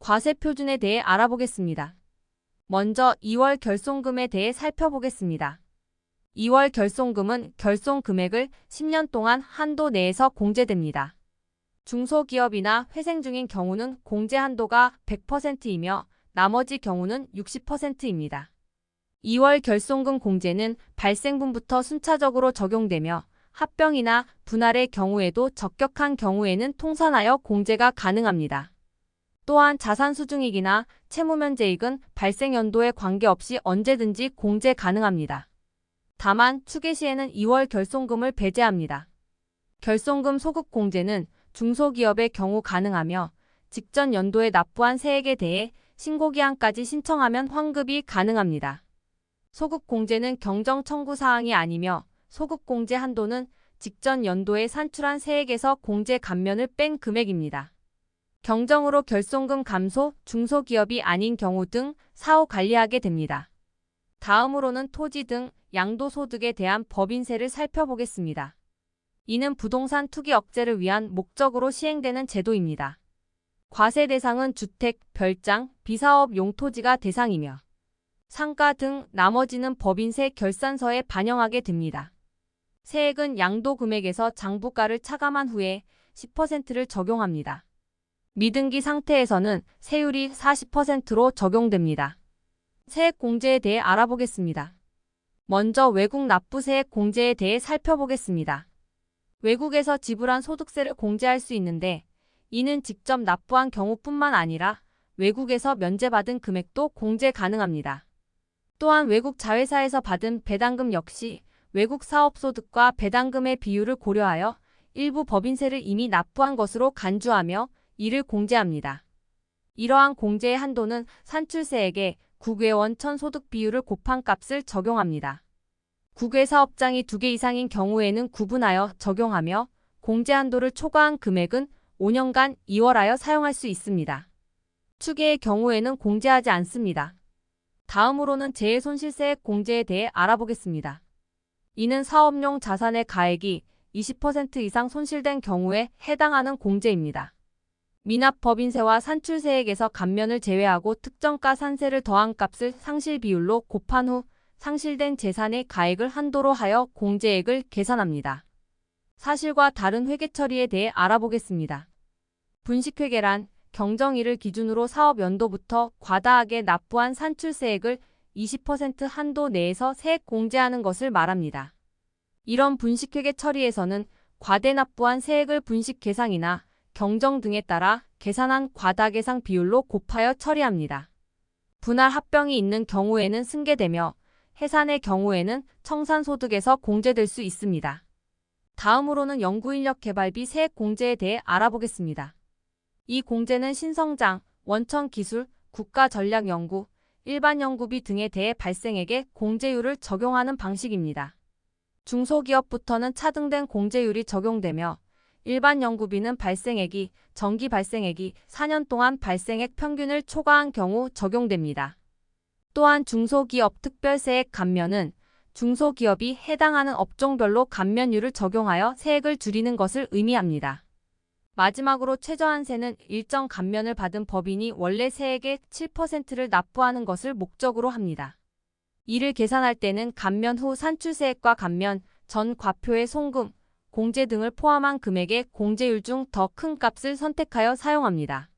과세 표준에 대해 알아보겠습니다. 먼저 2월 결손금에 대해 살펴보겠습니다. 2월 결손금은 결손 금액을 10년 동안 한도 내에서 공제됩니다. 중소기업이나 회생 중인 경우는 공제 한도가 100%이며 나머지 경우는 60%입니다. 2월 결손금 공제는 발생분부터 순차적으로 적용되며 합병이나 분할의 경우에도 적격한 경우에는 통산하여 공제가 가능합니다. 또한 자산수중익이나 채무면제익은 발생 연도에 관계없이 언제든지 공제 가능합니다. 다만 추계 시에는 2월 결손금을 배제합니다. 결손금 소급 공제는 중소기업의 경우 가능하며 직전 연도에 납부한 세액에 대해 신고기한까지 신청하면 환급이 가능합니다. 소급 공제는 경정 청구 사항이 아니며 소급 공제 한도는 직전 연도에 산출한 세액에서 공제 감면을 뺀 금액입니다. 경정으로 결손금 감소, 중소기업이 아닌 경우 등 사후 관리하게 됩니다. 다음으로는 토지 등 양도소득에 대한 법인세를 살펴보겠습니다. 이는 부동산 투기 억제를 위한 목적으로 시행되는 제도입니다. 과세 대상은 주택, 별장, 비사업용 토지가 대상이며 상가 등 나머지는 법인세 결산서에 반영하게 됩니다. 세액은 양도 금액에서 장부가를 차감한 후에 10%를 적용합니다. 미등기 상태에서는 세율이 40%로 적용됩니다. 세액 공제에 대해 알아보겠습니다. 먼저 외국 납부세액 공제에 대해 살펴보겠습니다. 외국에서 지불한 소득세를 공제할 수 있는데 이는 직접 납부한 경우뿐만 아니라 외국에서 면제받은 금액도 공제 가능합니다. 또한 외국 자회사에서 받은 배당금 역시 외국 사업소득과 배당금의 비율을 고려하여 일부 법인세를 이미 납부한 것으로 간주하며 이를 공제합니다. 이러한 공제의 한도는 산출세액의 국외원천 소득 비율을 곱한 값을 적용합니다. 국외사업장이 2개 이상인 경우에는 구분하여 적용하며 공제 한도를 초과한 금액은 5년간 이월하여 사용할 수 있습니다. 추계의 경우에는 공제하지 않습니다. 다음으로는 재해손실세액 공제에 대해 알아보겠습니다. 이는 사업용 자산의 가액이 20% 이상 손실된 경우에 해당하는 공제입니다. 미납법인세와 산출세액에서 감면을 제외하고 특정가 산세를 더한 값을 상실 비율로 곱한 후 상실된 재산의 가액을 한도로 하여 공제액을 계산합니다. 사실과 다른 회계 처리에 대해 알아보겠습니다. 분식회계란 경정일을 기준으로 사업 연도부터 과다하게 납부한 산출세액을 20% 한도 내에서 세액 공제하는 것을 말합니다. 이런 분식회계 처리에서는 과대 납부한 세액을 분식 계상이나 경정 등에 따라 계산한 과다계상 비율로 곱하여 처리합니다. 분할 합병이 있는 경우에는 승계되며 해산의 경우에는 청산소득에서 공제될 수 있습니다. 다음으로는 연구인력 개발비 세액 공제에 대해 알아보겠습니다. 이 공제는 신성장, 원천기술, 국가전략연구, 일반연구비 등에 대해 발생액에 공제율을 적용하는 방식입니다. 중소기업부터는 차등된 공제율이 적용되며 일반 연구비는 발생액이 정기 발생액이 4년 동안 발생액 평균을 초과한 경우 적용됩니다. 또한 중소기업 특별세액 감면은 중소기업이 해당하는 업종별로 감면율을 적용하여 세액을 줄이는 것을 의미합니다. 마지막으로 최저한세는 일정 감면을 받은 법인이 원래 세액의 7%를 납부하는 것을 목적으로 합니다. 이를 계산할 때는 감면 후 산출세액과 감면 전 과표의 송금, 공제 등을 포함한 금액의 공제율 중 더 큰 값을 선택하여 사용합니다.